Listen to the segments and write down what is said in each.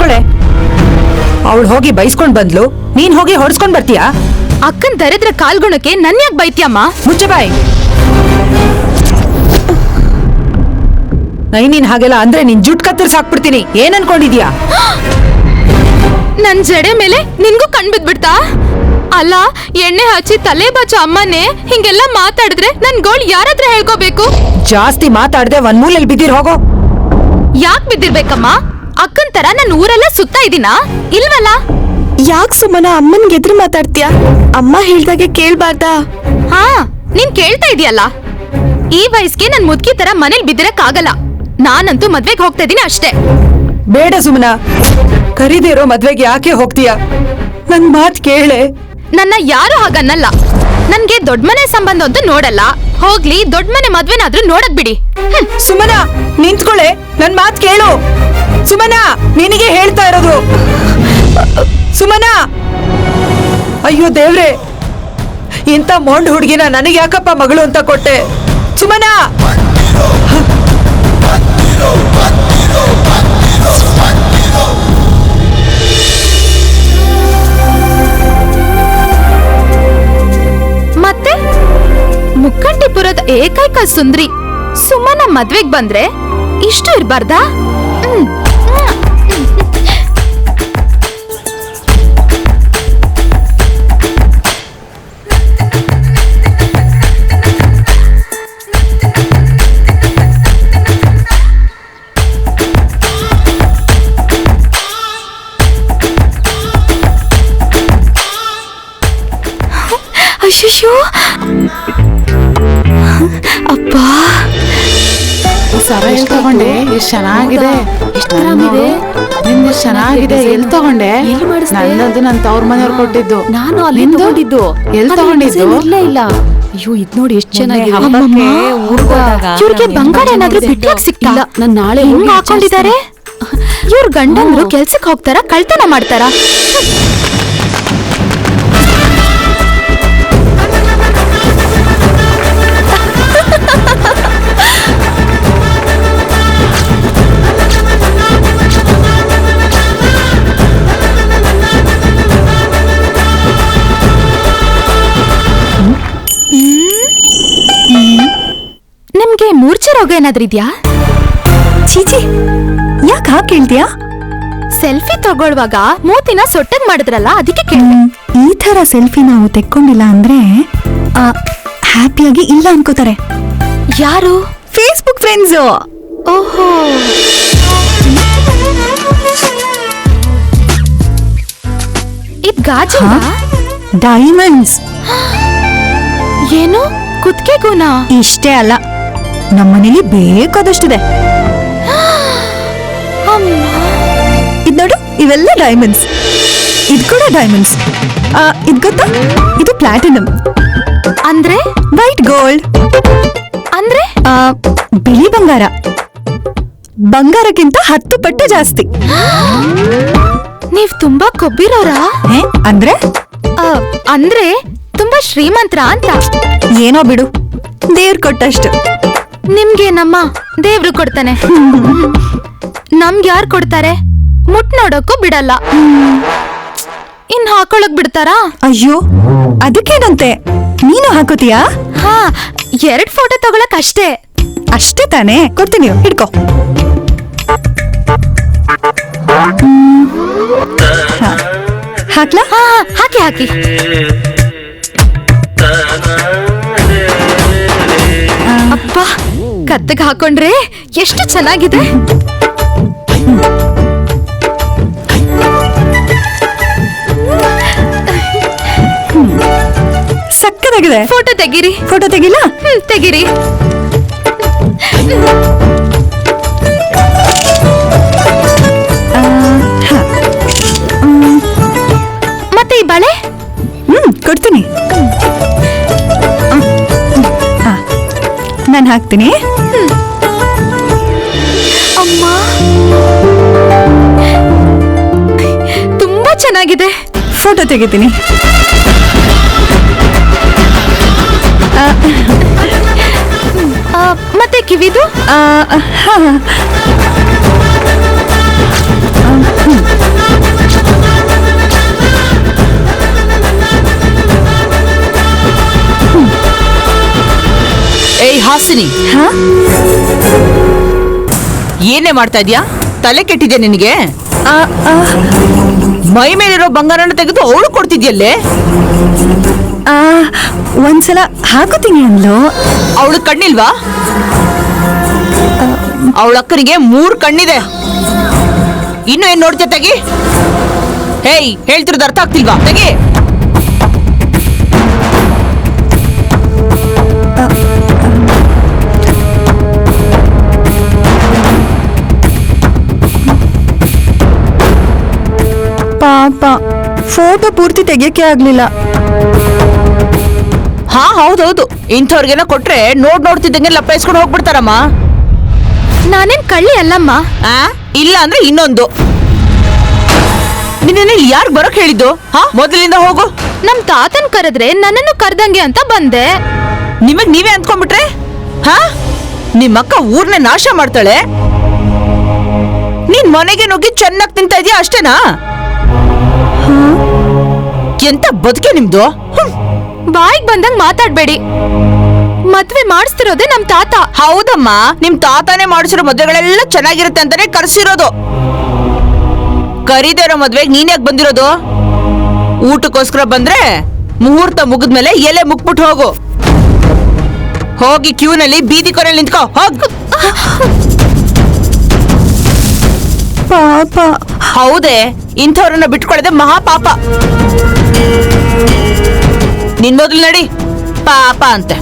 ನಿಂತ್ಕೊಳೆ. ಅವಳು ಹೋಗಿ ಬೈಸ್ಕೊಂಡ್ ಬಂದ್ಲು, ನೀನ್ ಹೋಗಿ ಹೊಡ್ಸ್ಕೊಂಡ್ ಬರ್ತೀಯಾ? ಅಕ್ಕನ್ ದರಿದ್ರ ಕಾಲ್ಗುಣಕ್ಕೆ ನನ್ ಯಾಕೆ ಬೈತ್ಯಮ್ಮ? ಮುಚ್ಚೆ ಬಾಯ್. ನೀನ್ ಹಾಗೆಲ್ಲ ಅಂದ್ರೆ ನಿನ್ ಜುಟ್ ಕತ್ತರ್ಸ್ ಹಾಕ್ಬಿಡ್ತೀನಿ. ಏನ್ ಅನ್ಕೊಂಡಿದ್ಯಾ? ನನ್ ಜಡೆ ಮೇಲೆ ನಿನ್ಗೂ ಕಣ್ಬಿದ್ಬಿಡ್ತಾ? ಅಲ್ಲ, ಎಣ್ಣೆ ಹಚ್ಚಿ ತಲೆ ಬಾಚೋ ಅಮ್ಮನೇ ಹಿಂಗೆಲ್ಲ ಮಾತಾಡಿದ್ರೆ ನನ್ ಗೋಳ್ ಯಾರತ್ರ ಹೇಳ್ಕೋಬೇಕು? ಜಾಸ್ತಿ ಮಾತಾಡ್ದೆ ಒಂದ್ ಮೂಲೆಯಲ್ಲಿ ಬಿದ್ದಿರ್ ಹೋಗೋ. ಯಾಕ್ ಬಿದ್ದಿರ್ಬೇಕಮ್ಮ? ಅಕ್ಕನ್ ತರ ನನ್ ಊರೆಲ್ಲ ಸುತ್ತಾ ಇದೀನಾ? ಇಲ್ವಲ್ಲ. ಯಾಕ್ ಸುಮ್ಮನ ಅಮ್ಮನ್ಗೆ ಎದುರು ಮಾತಾಡ್ತೀಯ? ಅಮ್ಮ ಹೇಳ್ದಾಗೆ ಕೇಳ್ಬಾರ್ದಾ? ಹಾ, ನೀನ್ ಕೇಳ್ತಾ ಇದೀಯಲ್ಲ. ಈ ವಯಸ್ಸಿಗೆ ನನ್ ಮುದ್ಕಿ ತರ ಮನೇಲಿ ಬಿದ್ದಿರಕ್ ಆಗಲ್ಲ. ನಾನಂತೂ ಮದ್ವೆಗೆ ಹೋಗ್ತಾ ಇದೀನಿ ಅಷ್ಟೇ. ಬೇಡ ಸುಮನ, ಕರೀದೇ ಇರೋ ಮದ್ವೆಗೆ ಯಾಕೆ ಹೋಗ್ತೀಯ? ನನ್ ಮಾತ್ ಕೇಳೆ. ನನ್ನ ಯಾರು ಹಾಗನ್ನಲ್ಲ. ನನ್ಗೆ ದೊಡ್ಡ ಮನೆ ಸಂಬಂಧ ಅಂತೂ ನೋಡಲ್ಲ. ಹೋಗ್ಲಿ, ದೊಡ್ಡ ಮನೆ ಮದ್ವೆನಾದ್ರೂ ನೋಡಕ್ ಬಿಡಿ. ಸುಮನ ನಿಂತ್ಕೊಳೆ, ನನ್ ಮಾತ್ ಕೇಳು. ಸುಮನ, ನಿನಗೆ ಹೇಳ್ತಾ ಇರೋದು. ಸುಮನ, ಅಯ್ಯೋ ದೇವ್ರೆ, ಇಂಥ ಮೊಂಡ್ ಹುಡುಗಿನ ನನಗೆ ಯಾಕಪ್ಪ ಮಗಳು ಅಂತ ಕೊಟ್ಟೆ? ಸುಮನ, ಮತ್ತೆ ಮುಕ್ಕಂಟಿಪುರದ ಏಕೈಕ ಸುಂದ್ರಿ ಸುಮನ ಮದ್ವೆಗ್ ಬಂದ್ರೆ ಇಷ್ಟು ಇರ್ಬಾರ್ದಾ? ಅಯ್ಯೋ ಅಪ್ಪ, ಸರ ಎಲ್ಲಿ ತಗೊಂಡೆ? ಎಷ್ಟು ಚೆನ್ನಾಗಿದೆ, ಎಷ್ಟು ಚೆನ್ನಾಗಿದೆ. ಎಲ್ಲಿ ತಗೊಂಡೆ? ನನ್ನದು ನನ್ನ ತವ್ರ ಮನೆಯವ್ರು ಕೊಟ್ಟಿದ್ದು. ನಾನು ಅಲ್ಲಿ ತಗೊಂಡಿದ್ದು. ಎಲ್ಲಿ ತಗೊಂಡಿದ್ದು? ಇಲ್ಲ. ಅಯ್ಯೋ, ಇದ್ ನೋಡಿ ಎಷ್ಟು ಚೆನ್ನಾಗಿದೆ. ಇವ್ರಿಗೆ ಬಂಗಾರ ಏನಾದ್ರೂ ಬಿಟ್ಟಾಗ ಸಿಕ್ತಿಲ್ಲ. ನಾನ್ ನಾಳೆ ಹೆಂಗ್ ಹಾಕೊಂಡಿದ್ದಾರೆ? ಇವ್ರ ಗಂಡಂದ್ರು ಕೆಲ್ಸಕ್ ಹೋಗ್ತಾರ, ಕಳ್ತನ ಮಾಡ್ತಾರ? ನಿಮ್ಗೆ ಮೂರ್ಛೆ ರೋಗ ಏನಾದ್ರೂ ಇದ್ಯಾ? ಚೀಚಿ, ಯಾಕೆ ಹಾಗೆ ಕೇಳ್ತೀಯಾ? ಸೆಲ್ಫಿ ತಗೊಳ್ಳುವಾಗ ಮೂತಿನ ಸೊಟ್ಟಗ್ ಮಾಡಿದ್ರಲ್ಲ, ಅದಕ್ಕೆ ಕೇಳಿದೆ. ಈ ತರ ಸೆಲ್ಫಿ ನಾವು ತೆಕ್ಕೊಂಡಿಲ್ಲ ಅಂದ್ರೆ ಹ್ಯಾಪಿಯಾಗಿ ಇಲ್ಲ ಅನ್ಕೋತಾರೆ. ಯಾರು? Facebook friends. ಓಹೋ, ಇದ್ ಗಾಜು ಡೈಮಂಡ್ಸ್. ಏನು ಕುತ್ತಿಗೆಗೂನಾ? ಇಷ್ಟೇ ಅಲ್ಲ, ನಮ್ಮನೇಲಿ ಬೇಕಾದಷ್ಟಿದೆ. ಇದ್ ನೋಡು, ಇವೆಲ್ಲ ಡೈಮಂಡ್ಸ್. ಇದ್ ಕೂಡ ಡೈಮಂಡ್ಸ್. ಇದ್ ಗೊತ್ತಾ? ಇದು ಪ್ಲಾಟಿನಮ್. ಅಂದ್ರೆ ವೈಟ್ ಗೋಲ್ಡ್. ಅಂದ್ರೆ ಬಿಳಿ ಬಂಗಾರ. ಬಂಗಾರಕ್ಕಿಂತ 10 ಪಟ್ಟು ಜಾಸ್ತಿ. ನೀವ್ ತುಂಬಾ ಕೊಬ್ಬಿರೋರಾ? ಅಂದ್ರೆ ಅಂದ್ರೆ ತುಂಬಾ ಶ್ರೀಮಂತರ ಅಂತ. ಏನೋ ಬಿಡು, ದೇವ್ರು ಕೊಟ್ಟಷ್ಟು. ನಿಮ್ಗೆ ನಮ್ಮ ದೇವ್ರು ಕೊಡ್ತಾನೆ, ನಮ್ಗೆ ಯಾರು ಕೊಡ್ತಾರೆ? ಮುಟ್ ನೋಡಕ್ಕೂ ಬಿಡಲ್ಲ. ಇನ್ ಹಾಕೊಳಕ್ ಬಿಡ್ತಾರಾ? ಅಯ್ಯೋ, ಅದಕ್ಕೇನಂತೆ, ನೀನು ಹಾಕೋತೀಯಾ? ಹಾ, 2 ಫೋಟೋ ತಗೊಳಕ್ ಅಷ್ಟೇ. ಅಷ್ಟೇ ತಾನೇ, ಕೊಡ್ತೀನಿ, ಹಿಡ್ಕೋ. ಹಾಕ್ಲಾ? ಹಾ, ಹಾಕಿ ಹಾಕಿ. ಅಪ್ಪ, ಕತ್ತಗ್ ಹಾಕೊಂಡ್ರೆ ಎಷ್ಟು ಚೆನ್ನಾಗಿದೆ. ಸಕ್ಕದಾಗಿದೆ. ಫೋಟೋ ತೆಗೀರಿ. ಫೋಟೋ ತೆಗಿಲ್ಲ? ತೆಗೀರಿ. ಮತ್ತೆ ಈ ಬಳೆ? ಕೊಡ್ತೀನಿ. ನಾನು ಹಾಕ್ತೀನಿ. ಅಮ್ಮ, ತುಂಬಾ ಚೆನ್ನಾಗಿದೆ. ಫೋಟೋ ತೆಗಿತೀನಿ. ಮತ್ತೆ ಕಿವಿದು? ಏನೇ ಮಾಡ್ತಾ ಇದ್ಯಾ? ತಲೆ ಕೆಟ್ಟಿದ್ಯಾ ನಿನಗೆ? ಮೈ ಮೇಲಿರೋ ಬಂಗಾರನ ತೆಗೆದು ಅವಳು ಕೊಡ್ತಿದ್ಯಲ್ಲೇ? ಒಂದ್ಸಲ ಹಾಕೋತೀನಿ ಅಂದ್ಲು. ಅವಳು ಕಣ್ಣಿಲ್ವಾ? ಅವಳ ಅಕ್ಕನಿಗೆ 3 ಕಣ್ಣಿದೆ. ಇನ್ನು ಏನ್ ನೋಡ್ತೀಯ? ತೆಗಿ. ಹೇಯ್, ಹೇಳ್ತಿರೋದು ಅರ್ಥ ಆಗ್ತಿಲ್ವಾ? ತೆಗಿ. ಪಾಪ ಫೋಟೋ ಪೂರ್ತಿ ತೆಗಿಯಕ್ಕೆ ಆಗ್ಲಿಲ್ಲ. ಹಾ, ಹೌದೌದು. ಇಂಥವ್ರಿಗೆಲ್ಲ ಕೊಟ್ರೆ ನೋಡ್ತಿದ್ದಂಗೆ ಲಪ್ಪಾಯಿಸ್ಕೊಂಡು ಹೋಗ್ಬಿಡ್ತಾರಮ್ಮ. ನಾನೇನ್ ಕಳ್ಳಿ ಅಲ್ಲಮ್ಮ. ಇಲ್ಲ ಅಂದ್ರೆ ಇನ್ನೊಂದು. ನಿನ್ನ ಯಾರು ಬರೋಕ್ ಹೇಳಿದ್ದು? ಮೊದಲಿಂದ ಹೋಗು. ನಮ್ ತಾತನ್ ಕರೆದ್ರೆ ನನ್ನನ್ನು ಕರ್ದಂಗೆ ಅಂತ ಬಂದೆ. ನಿಮಗ್ ನೀವೇ ಅಂದ್ಕೊಂಡ್ಬಿಟ್ರೆ? ನಿಮ್ಮಕ್ಕ ಊರ್ನ ನಾಶ ಮಾಡ್ತಾಳೆ, ನೀನ್ ಮನೆಗೆ ನುಗ್ಗಿ ಚೆನ್ನಾಗಿ ತಿಂತಾ ಇದೀಯ ಅಷ್ಟೇನಾ? ಎಂತ ಬದುಕೆ ನಿಮ್ದು? ಬಾಯಿಗೆ ಬಂದಂಗ್ ಮಾತಾಡ್ಬೇಡಿ. ಮದ್ವೆ ಮಾಡಿಸ್ತಿರೋದೇ ನಮ್ ತಾತ. ಹೌದಮ್ಮ, ನಿಮ್ ತಾತಾನೇ ಮಾಡಿಸಿರೋ ಮದ್ವೆಗಳೆಲ್ಲ ಚೆನ್ನಾಗಿರುತ್ತೆ ಅಂತಾನೆ ಕರ್ಸಿರೋದು. ಕರೀದೇ ಇರೋ ಮದ್ವೆಗೆ ನೀನ್ ಯಾಕೆ ಬಂದಿರೋದು? ಊಟಕ್ಕೋಸ್ಕರ ಬಂದ್ರೆ ಮುಹೂರ್ತ ಮುಗಿದ್ಮೇಲೆ ಎಲೆ ಮುಕ್ಬಿಟ್ಟು ಹೋಗು. ಹೋಗಿ ಕ್ಯೂನಲ್ಲಿ ಬೀದಿ ಕೊನೆಯಲ್ಲಿ ನಿಂತ್ಕೋ. ಹೋಗ್. ಪಾಪ. ಹೌದೇ, ಇಂಥವ್ರನ್ನ ಬಿಟ್ಕೊಳ್ಳದೆ ಮಹಾಪಾಪ. ನಿನ್ ಮೊದಲು ನಡಿ. ಪಾಪ ಅಂತೆ.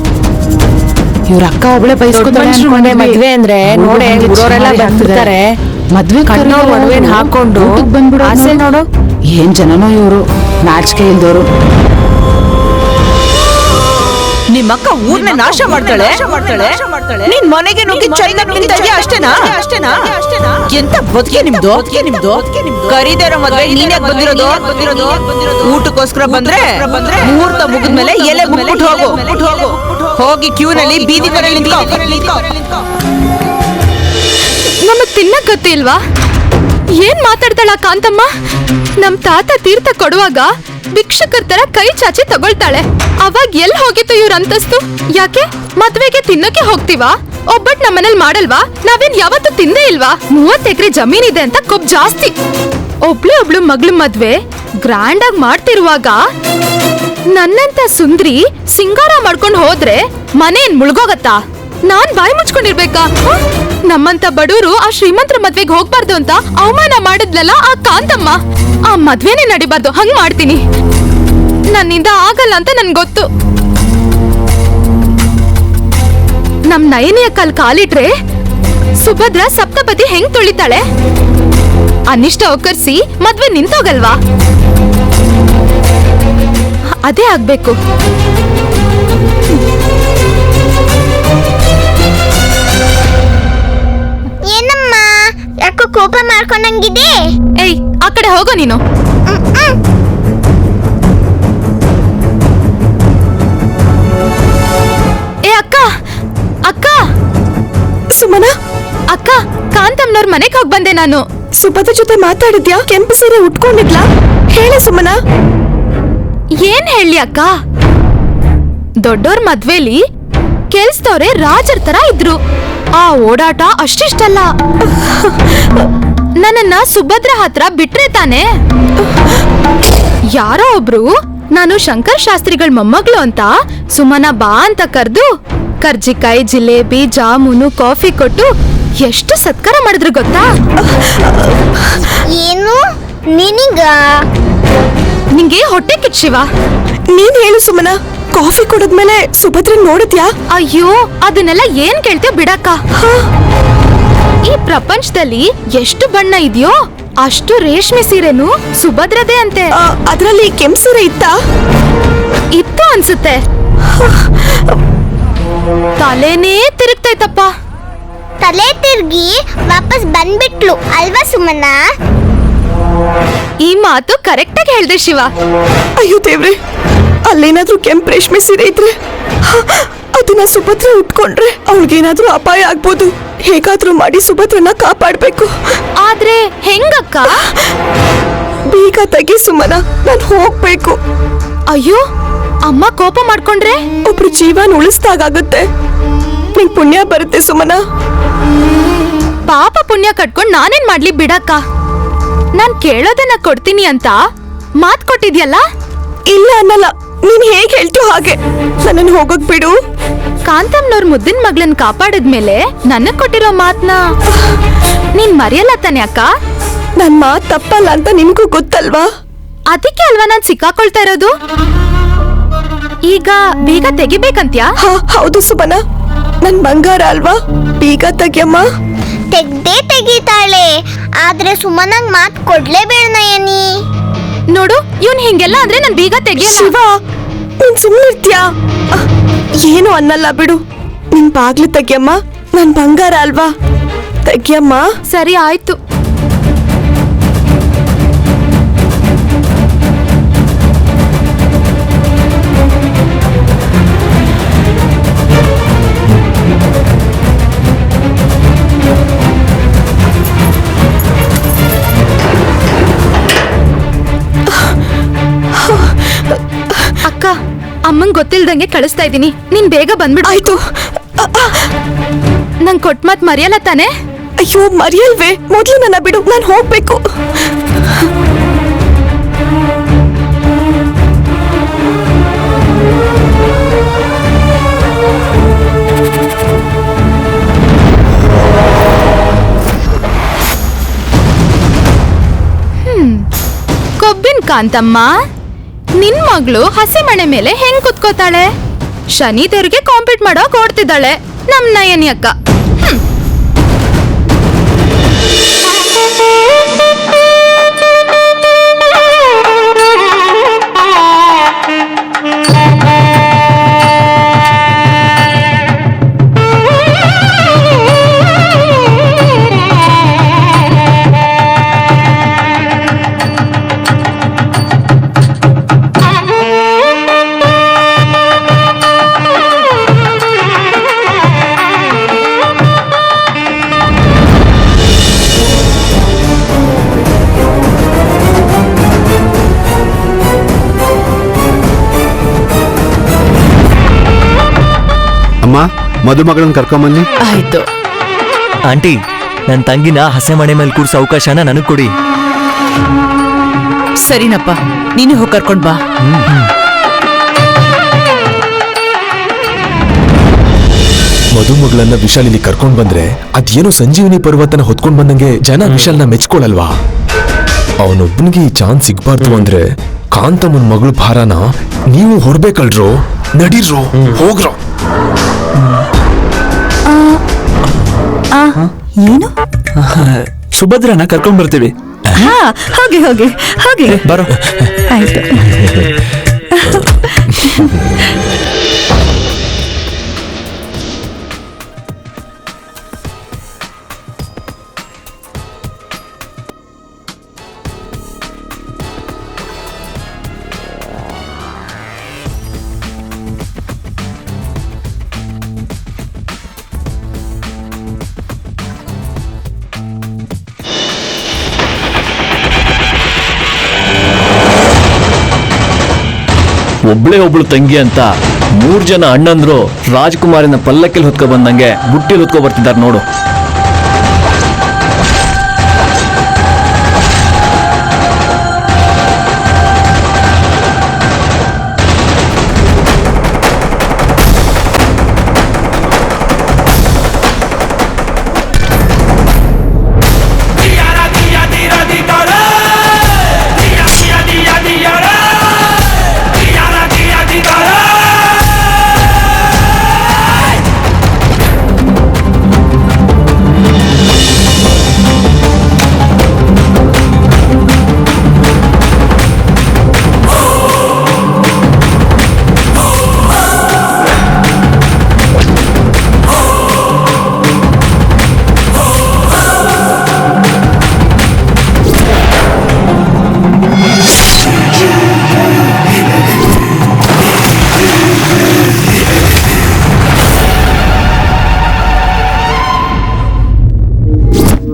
ಇವ್ರ ಅಕ್ಕ ಒಬ್ಳೆ ಬೈಸ್ಕೊಂಡ್ರೆ ಮದ್ವೆ ಅಂದ್ರೆ ನೋಡೆ ಊರವರೆಲ್ಲ ಬರ್ತಿರ್ತಾರೆ. ಮದ್ವೆ ಕಣ್ಣವ್ರ ಒಡವೆನ್ ಹಾಕೊಂಡು ಬಂದ್ಬಿಡು. ಆಸೆ ನೋಡು. ಏನ್ ಜನನೋ ಇವ್ರು, ನಾಚಿಕೆ ಇಲ್ದವ್ರು. ನಿಮ್ಮಕ್ಕ ಊರ್ನ ನಾಶ ಮಾಡ್ತಾಳೆ, ನೀನ್ ಮನೆಗೆ ನುಗ್ಗಿ ಚೆನ್ನಾಗಿ ತಿಂತಾ ಇದೀಯ ಅಷ್ಟೇನಾ? ಎಂತ ಬದುಕೆ ನಿಮ್ದು? ಕರೀದೇ ಇರೋ ಮದ್ವೆ ನೀನ್ ಯಾಕೆ ಬಂದಿರೋದು? ಊಟಕ್ಕೋಸ್ಕರ ಬಂದ್ರೆ ಮುಹೂರ್ತ ಮುಗಿದ್ಮೇಲೆ ಎಲೆ ಮುಕ್ಬಿಟ್ಟು ಹೋಗು. ಹೋಗಿ ಕ್ಯೂನಲ್ಲಿ ಬೀದಿ ಕೊನೆಯಲ್ಲಿ ನಿಂತ್ಕೋ. ನಮಗ್ ತಿನ್ನಕ್ ಗೊತ್ತಿಲ್ವಾ? ಏನ್ ಮಾತಾಡ್ತಾಳ ಕಾಂತಮ್ಮ? ನಮ್ ತಾತ ತೀರ್ಥ ಕೊಡುವಾಗ ಭಿಕ್ಷಕರ ತರ ಕೈ ಚಾಚಿ ತಗೊಳ್ತಾಳೆ. ಅವಾಗ ಎಲ್ ಹೋಗಿತ್ತು ಇವ್ರ ಅಂತಸ್ತು? ಯಾಕೆ ಮದ್ವೆಗೆ ತಿನ್ನಕ್ಕೆ ಹೋಗ್ತೀವಾ? ಒಬ್ಬಟ್ ನಮ್ಮನೇಲಿ ಮಾಡಲ್ವಾ? ನಾವೇನ್ ಯಾವತ್ತೂ ತಿಂದೇ ಇಲ್ವಾ? 30 ಎಕರೆ ಜಮೀನಿದೆ ಅಂತ ಕೊಬ್ ಜಾಸ್ತಿ. ಒಬ್ಳು ಮಗಳು ಮದ್ವೆ ಗ್ರ್ಯಾಂಡ್ ಆಗಿ ಮಾಡ್ತಿರುವಾಗ ನನ್ನಂತ ಸುಂದ್ರಿ ಸಿಂಗಾರ ಮಾಡ್ಕೊಂಡು ಹೋದ್ರೆ ಮನೆ ಏನ್ ಮುಳುಗೋಗತ್ತಾ? ನಾನ್ ಬಾಯಿ ಮುಚ್ಕೊಂಡಿರ್ಬೇಕಾ? ನಮ್ಮಂತ ಬಡವರು ಆ ಶ್ರೀಮಂತರ ಮದ್ವೆಗೆ ಹೋಗ್ಬಾರ್ದು ಅಂತ ಅವಮಾನ ಮಾಡಿದ್ಲಲ್ಲ ಆ ಕಾಂತಮ್ಮ. ಆ ಮದ್ವೆನೇ ನಡಿಬಾರ್ದು, ಹಂಗ್ ಮಾಡ್ತೀನಿ. ನನ್ನಿಂದ ಆಗಲ್ಲ ಅಂತ ನನ್ ಗೊತ್ತು. ನಮ್ ನಯನಿಯ ಕಾಲಿಟ್ರೆ ಸುಭದ್ರ ಸಪ್ತಪದಿ ಹೆಂಗ್ ತುಳಿತಾಳೆ? ಅನಿಷ್ಟ ಒಕ್ಕರ್ಸಿ ಮದ್ವೆ ನಿಂತೋಗಲ್ವಾ? ಅದೇ ಆಗ್ಬೇಕು. ಏನಮ್ಮ ಯಾಕೋ ಕೋಪ ಮಾಡ್ಕೊಂಡಂಗಿದೆ? ಏಯ್, ಆ ಕಡೆ ಹೋಗೋ ನೀನು. ಏ ಅಕ್ಕ, ಅಕ್ಕ, ಸುಮನ, ಅಕ್ಕ, ಕಾಂತಮ್ಮನವ್ರ ಮನೆಗೆ ಹೋಗ್ ಬಂದೆ ನಾನು. ಸುಭದ್ರ ಜೊತೆ ಮಾತಾಡಿದ್ಯಾ? ಕೆಂಪು ಸೀರೆ ಉಟ್ಕೊಂಡಿದ್ಲಾ? ಹೇಳಿ ಸುಮನ. ಏನ್ ಹೇಳಿ ಅಕ್ಕ? ದೊಡ್ಡೋರ್ ಮದ್ವೆಲಿ ಕೆಲ್ಸದವ್ರೆ ರಾಜರ ತರ ಇದ್ರು. ಆ ಓಡಾಟ ಅಷ್ಟಿಷ್ಟಲ್ಲ. ನನ್ನನ್ನ ಸುಭದ್ರ ಹತ್ರ ಬಿಟ್ರೆ ತಾನೆ. ಯಾರೋ ಒಬ್ರು ನಾನು ಶಂಕರ್ ಶಾಸ್ತ್ರಿಗಳ ಮೊಮ್ಮಗಳು ಅಂತ ಸುಮನ ಬಾ ಅಂತ ಕರ್ದು ಕರ್ಜಿಕಾಯಿ, ಜಿಲೇಬಿ, ಜಾಮೂನು, ಕಾಫಿ ಕೊಟ್ಟು ಎಷ್ಟು ಸತ್ಕಾರ ಮಾಡಿದ್ರು ಗೊತ್ತಾ? ಏನು ನಿನಗ? ನಿಂಗೆ ಹೊಟ್ಟೆ ಕಿಚ್ಚಿವ? ನೀನ್ ಹೇಳು ಸುಮನ. ಕಾಫಿ ಕುಡಿದ್ಮೇಲೆ ಸುಭದ್ರ ನೋಡಿದ್ಯಾ? ಅಯ್ಯೋ, ಅದನ್ನೆಲ್ಲ ಏನ್ ಕೇಳ್ತೀಯ ಬಿಡಕ್ಕ. ಈ ಪ್ರಪಂಚದಲ್ಲಿ ಎಷ್ಟು ಬಣ್ಣ ಇದೆಯೋ ಅಷ್ಟು ರೇಷ್ಮೆ ಸೀರೆನು ಸುಭದ್ರದೇ ಅಂತೆ. ಅದ್ರಲ್ಲಿ ಕೆಂಪು ಸೀರೆ ಇತ್ತಾ? ಇತ್ತು ಅನ್ಸುತ್ತೆ. ತಲೆನೇ ತಿರುಗ್ತೈತಪ್ಪ. ತಲೆ ತಿರ್ಗಿ ವಾಪಸ್ ಬಂದ್ಬಿಟ್ಲು ಅಲ್ವಾ ಸುಮನ? ಈ ಮಾತು ಕರೆಕ್ಟ್ ಆಗಿ ಹೇಳ್ದೆ ಶಿವ. ಅಯ್ಯೋ ದೇವ್ರೆ, ಅಲ್ಲೇನಾದ್ರೂ ಕೆಂಪು ರೇಷ್ಮೆ ಸೀರೆ ಇದ್ರೆ ಅದನ್ನ ಸುಭದ್ರ ಉಟ್ಕೊಂಡ್ರೆ ಅವಳಿಗೇನಾದ್ರೂ ಅಪಾಯ ಆಗ್ಬೋದು. ಹೇಗಾದ್ರೂ ಮಾಡಿ ಸುಭದ್ರನ ಕಾಪಾಡ್ಬೇಕು. ಆದ್ರೆ ಹೆಂಗಕ್ಕ? ಬೇಗ ತೆಗಿ ಸುಮನ, ನಾನ್ ಹೋಗ್ಬೇಕು. ಅಯ್ಯೋ, ಅಮ್ಮ ಕೋಪ ಮಾಡ್ಕೊಂಡ್ರೆ? ಒಬ್ರು ಜೀವನ ಉಳಿಸ್ದಾಗತ್ತೆ. ನಿಂಗ್ ಪುಣ್ಯ ಬರುತ್ತೆ ಸುಮನ. ಪಾಪ ಪುಣ್ಯ ಕಟ್ಕೊಂಡ್ ನಾನೇನ್ ಮಾಡ್ಲಿ ಬಿಡಕ್ಕ. ನಾನ್ ಕೇಳೋದನ್ನ ಕೊಡ್ತೀನಿ ಅಂತ ಮಾತ್ ಕೊಟ್ಟಿದ್ಯಲ್ಲ. ಇಲ್ಲ ಅನ್ನಲ್ಲ, ನೀನ್ ಹೇಗ್ ಹೇಳ್ತೀಯೋ ಹಾಗೆ. ನನ್ನನ್ನು ಹೋಗಕ್ ಬಿಡು. ಕಾಂತಮ್ನವ್ರ ಮುದ್ದಿನ ಮಗಳನ್ ಕಾಪಾಡಿದ್ಮೇಲೆ ನನಗ್ ಕೊಟ್ಟಿರೋ ಮಾತ್ನ ನೀನ್ ಮರೆಯಲ್ಲ ತಾನೆ ಅಕ್ಕ? ನನ್ ಮಾತ್ ತಪ್ಪಲ್ಲ ಅಂತ ನಿಮ್ಗೂ ಗೊತ್ತಲ್ವಾ? ಅದಕ್ಕೆ ಅಲ್ವಾ ನಾನ್ ಸಿಕ್ಕಾಕೊಳ್ತಾ ಇರೋದು. ಈಗ ಬೀಗ ತೆಗಿಬೇಕಂತ್ಯಾ? ಹೌದು ಸುಮನ, ನನ್ ಬಂಗಾರ ಅಲ್ವಾ, ಬೀಗ ತೆಗಿಯಮ್ಮ. ತೆಗ್ದೇ ತೆಗಿತಾಳೆ, ಆದ್ರೆ ಸುಮನಂಗ್ ಮಾತ್ ಕೊಡ್ಲೇಬೇಡ ನಯನಿ. ನೋಡು, ಇವ್ನ್ ಹಿಂಗೆಲ್ಲ ಅಂದ್ರೆ ನನ್ ಬೀಗ ತೆಗಿಯಲ್ಲ. ಶಿವ, ನೀನ್ ಸುಮ್ನಿರ್ತ್ಯಾ? ಏನು ಅನ್ನಲ್ಲ ಬಿಡು. ನಿನ್ ಬಾಗ್ಲು ತೆಗಿಯಮ್ಮ, ನನ್ ಬಂಗಾರ ಅಲ್ವಾ, ತೆಗಿಯಮ್ಮ. ಸರಿ ಆಯ್ತು. ಅಕ್ಕ, ಅಮ್ಮಂಗ್ ಗೊತ್ತಿಲ್ದಂಗೆ ಕಳಿಸ್ತಾ ಇದೀನಿ, ನೀನ್ ಬೇಗ ಬಂದ್ಬಿಡು. ಆಯ್ತು. ನಂಗ್ ಕೊಟ್ ಮಾತ್ ಮರೆಯಲ್ಲ ತಾನೆ? ಅಯ್ಯೋ ಮರಿಯಲ್ವೇ, ಮೊದ್ಲು ನನ್ನ ಬಿಡು, ನಾನು ಹೋಗ್ಬೇಕು. ಕೊಬ್ಬಿನ ಕಾಂತಮ್ಮ, ನಿನ್ ಮಗಳು ಹಸಿ ಮಣೆ ಮೇಲೆ ಹೆಂಗ್ ಕುತ್ಕೋತಾಳೆ? ಶನಿ ದೇವ್ರಿಗೆ ಕಾಂಪೀಟ್ ಮಾಡೋಕ್ ಓಡ್ತಿದ್ದಾಳೆ ನಮ್ ನಯನಿ ಅಕ್ಕ. ಅಮ್ಮ, ಮದುಮಗಳನ್ನ ಕರ್ಕೊಂಬನ್ನಿ. ಆಯ್ತು. ಆಂಟಿ, ನನ್ನ ತಂಗಿನ ಹಸೆ ಮಣೆ ಮೇಲೆ ಕೂರ್ಸೋ ಅವಕಾಶನ ನನಗ್ ಕೊಡಿ. ಸರಿನಪ್ಪ, ನೀನು ಹೋಗಿ ಕರ್ಕೊಂಡ್ ಬಾ. ಮದುಮಗಳನ್ನ ವಿಶಾಲ್ ಇಲ್ಲಿ ಕರ್ಕೊಂಡ್ ಬಂದ್ರೆ ಅದೇನೋ ಸಂಜೀವಿನಿ ಪರ್ವತನ ಹೊತ್ಕೊಂಡ್ ಬಂದಂಗೆ ಜನ ವಿಶಾಲ್ನ ಮೆಚ್ಕೊಳಲ್ವಾ? ಅವನೊಬ್ಬನಿಗೆ ಈ ಚಾನ್ಸ್ ಸಿಗ್ಬಾರ್ದು ಅಂದ್ರೆ ಕಾಂತಮ್ಮನ್ ಮಗಳು ಭಾರನ ನೀವು ಹೊರಬೇಕಲ್ರೋ. ನಡೀರ್ರೋ, ಹೋಗ್ರೋ. ಏನು? ಸುಭದ್ರನ ಕರ್ಕೊಂಡ್ ಬರ್ತೀವಿ. ಹೋಗಿ ಹೋಗಿ ಹೋಗಿ ಬರೋ. ಆಯ್ತು. ಒಬ್ಳೆ ಒಬ್ಳು ತಂಗಿ ಅಂತ 3 ಜನ ಅಣ್ಣಂದ್ರು ರಾಜ್ಕುಮಾರಿನ ಪಲ್ಲಕ್ಕಿಲ್ ಹೊತ್ಕೊ ಬಂದಂಗೆ ಬುಟ್ಟಿಲ್ ಹೊತ್ಕೊ ಬರ್ತಿದ್ದಾರೆ ನೋಡು.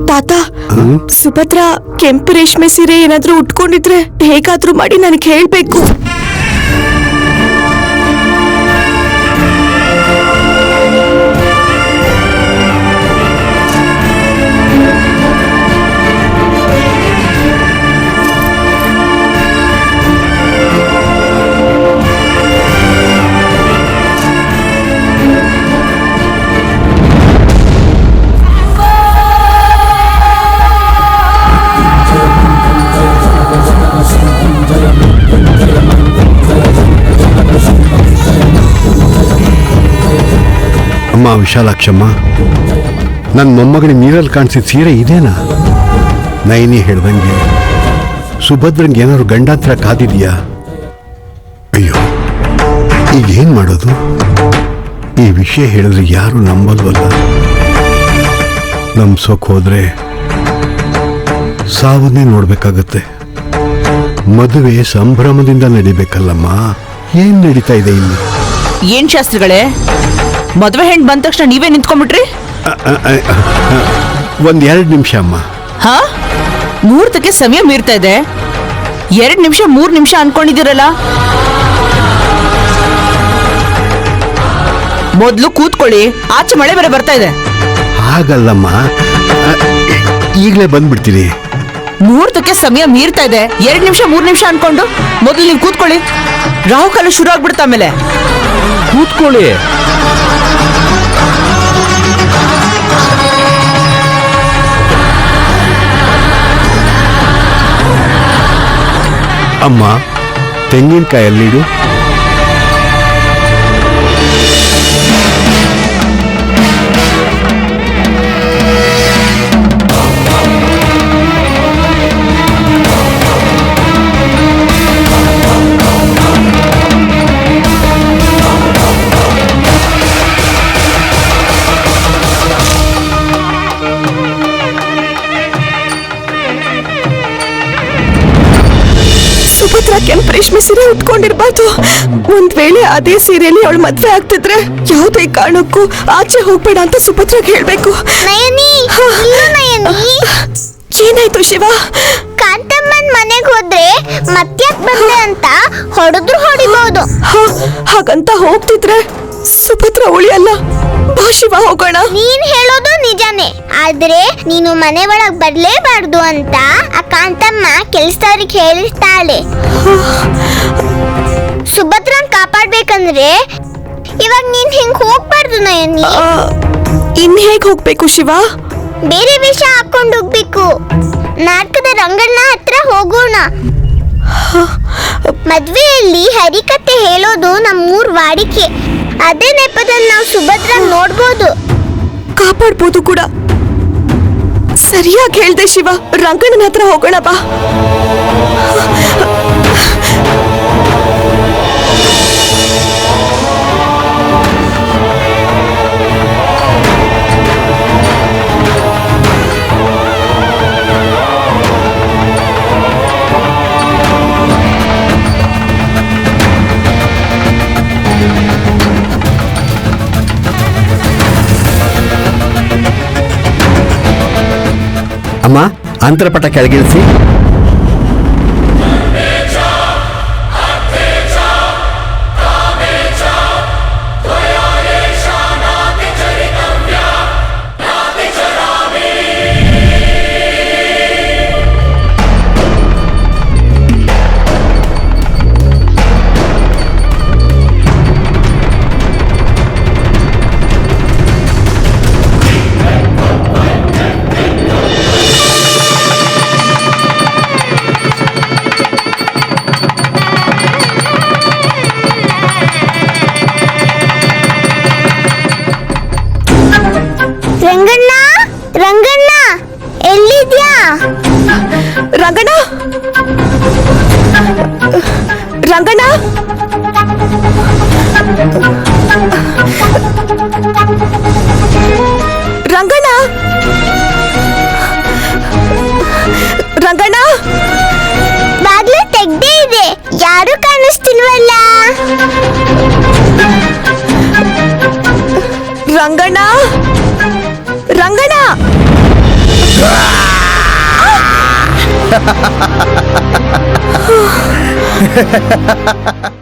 ತಾತ, ಸುಭದ್ರಾ ಕೆಂಪು ರೇಷ್ಮೆ ಸೀರೆ ಏನಾದ್ರೂ ಉಟ್ಕೊಂಡಿದ್ರೆ ಹೇಗಾದ್ರೂ ಮಾಡಿ ನನಗೆ ಹೇಳ್ಬೇಕು. ವಿಶಾಲಾಕ್ಷಮ್ಮ, ನನ್ನ ಮೊಮ್ಮಗನಿಗೆ ನೀರಲ್ಲಿ ಕಾಣಿಸಿದ ಸೀರೆ ಇದೇನಾ? ನೈನಿ ಹೇಳ್ದಂಗೆ ಸುಭದ್ರಂಗೆ ಏನಾದ್ರು ಗಂಡಾಂತರ ಕಾದಿದ್ಯಾ? ಅಯ್ಯೋ, ಈಗ ಏನ್ ಮಾಡೋದು? ಈ ವಿಷಯ ಹೇಳಿದ್ರೆ ಯಾರು ನಂಬಲ್ವಲ್ಲ. ನಂಬ್ಸೋಕ್ ಹೋದ್ರೆ ಸಾವನ್ನೇ ನೋಡ್ಬೇಕಾಗತ್ತೆ. ಮದುವೆ ಸಂಭ್ರಮದಿಂದ ನಡಿಬೇಕಲ್ಲಮ್ಮ. ಏನ್ ನಡೀತಾ ಇದೆ ಇಲ್ಲಿ? ಏನ್ ಶಾಸ್ತ್ರಿಗಳೇ, ಮದ್ವೆ ಹೆಣ್ ಬಂದ ತಕ್ಷಣ ನೀವೇ ನಿಂತ್ಕೊಂಡ್ಬಿಟ್ರಿ? ಒಂದ್ 2 ನಿಮಿಷ ಅಮ್ಮ. ಹಾ, ಮುಹೂರ್ತಕ್ಕೆ ಸಮಯ ಮೀರ್ತಾ ಇದೆ. 2 ನಿಮಿಷ 3 ನಿಮಿಷ ಅನ್ಕೊಂಡಿದ್ದೀರಲ್ಲ. ಮೊದ್ಲು ಕೂತ್ಕೊಳ್ಳಿ, ಆಚೆ ಮಳೆ ಬೇರೆ ಬರ್ತಾ ಇದೆ. ಹಾಗಲ್ಲಮ್ಮ, ಈಗಲೇ ಬಂದ್ಬಿಡ್ತೀನಿ. ಮುಹೂರ್ತಕ್ಕೆ ಸಮಯ ಮೀರ್ತಾ ಇದೆ. 2 ನಿಮಿಷ 3 ನಿಮಿಷ ಅನ್ಕೊಂಡು ಮೊದ್ಲು ನೀವು ಕೂತ್ಕೊಳ್ಳಿ. ರಾಹುಕಾಲ ಶುರು ಆಗ್ಬಿಡ್ತಾ ಆಮೇಲೆ. ಕೂತ್ಕೊಳ್ಳಿ. ಅಮ್ಮ, ತೆಂಗಿನಕಾಯಿ ಎಲ್ಲಿಡು? ಸುಭದ್ರ ಕೆಂಪು ರೇಷ್ಮೆ ಸೀರೆ ಉಟ್ಕೊಂಡಿರ್ಬಾರ್ದು. ಒಂದ್ ವೇಳೆ ಅದೇ ಸೀರೆಯಲ್ಲಿ ಅವಳು ಮದ್ವೆ ಆಗ್ತಿದ್ರೆ ಯಾವುದೇ ಕಾರಣಕ್ಕೂ ಆಚೆ ಹೋಗ್ಬೇಡ ಅಂತ ಸುಭದ್ರಾಗ್ ಹೇಳ್ಬೇಕು. ನಯನಿ, ಇಲ್ಲ ನಯನಿ. ಏನಾಯ್ತು ಶಿವ? ಕಾಂತಮ್ಮನ್ ಮನೆಗ್ ಹೋದ್ರೆ ಮತ್ಯಾಕ್ ಬಂದೆ ಅಂತ ಹೊಡಿಬಹುದು. ಹಾಗಂತ ಹೋಗ್ತಿದ್ರೆ ಸುಭದ್ರ ಉಳಿಯಲ್ಲ. ಬಾ ಶಿವ, ಹೋಗೋಣ. ನೀನ್ ಹೇಳೋದು ನಿಜಾನೇ, ಆದ್ರೆ ನೀನು ಮನೆ ಒಳಗ್ ಬರ್ಲೇಬಾರ್ದು ಅಂತ ಆ ಕಾಂತಮ್ಮ ಕೆಲ್ಸದವ್ರಿಗೆ ಹೇಳಿರ್ತಾಳೆ. ಸುಭದ್ರನ್ ಕಾಪಾಡ್ಬೇಕಂದ್ರೆ ಇವಾಗ ನೀನ್ ಹಿಂಗ್ ಹೋಗ್ಬಾರ್ದು ನಯನಿ. ಇನ್ ಹೇಗ್ ಹೋಗ್ಬೇಕು ಶಿವ? ಬೇರೆ ವೇಷ ಹಾಕೊಂಡು ಹೋಗ್ಬೇಕು. ನಾಟಕದ ರಂಗಣ್ಣ ಹತ್ರ ಹೋಗೋಣ. ಮದ್ವೆಯಲ್ಲಿ ಹರಿಕತೆ ಹೇಳೋದು ನಮ್ಮೂರ್ ವಾಡಿಕೆ. ಅದೇ ನೆಪದಲ್ಲಿ ನಾವು ಸುಭದ್ರ ನೋಡ್ಬೋದು, ಕಾಪಾಡ್ಬೋದು ಕೂಡ. ಸರಿಯಾಗಿ ಹೇಳ್ದೆ ಶಿವ. ರಂಗಣ್ಣನ ಹತ್ರ ಹೋಗೋಣ ಬಾ. ಅಮ್ಮ, ಅಂತರಪಟ ಕೆಳಗಿಳಿಸಿ. ರಂಗಣ್ಣ, ರಂಗಣ್ಣ ಎಲ್ಲಿದ್ಯಾ? ರಂಗಣ್ಣ, ರಂಗಣ್ಣ, ರಂಗಣ್ಣ, ರಂಗಣ್ಣ. ಬಾಗ್ಲು ತೆಗ್ದೇ ಇದೆ, ಯಾರು ಕಾಣಿಸ್ತಿಲ್ವಲ್ಲ. ರಂಗಣ್ಣ, ರಂಗಣ್ಣ.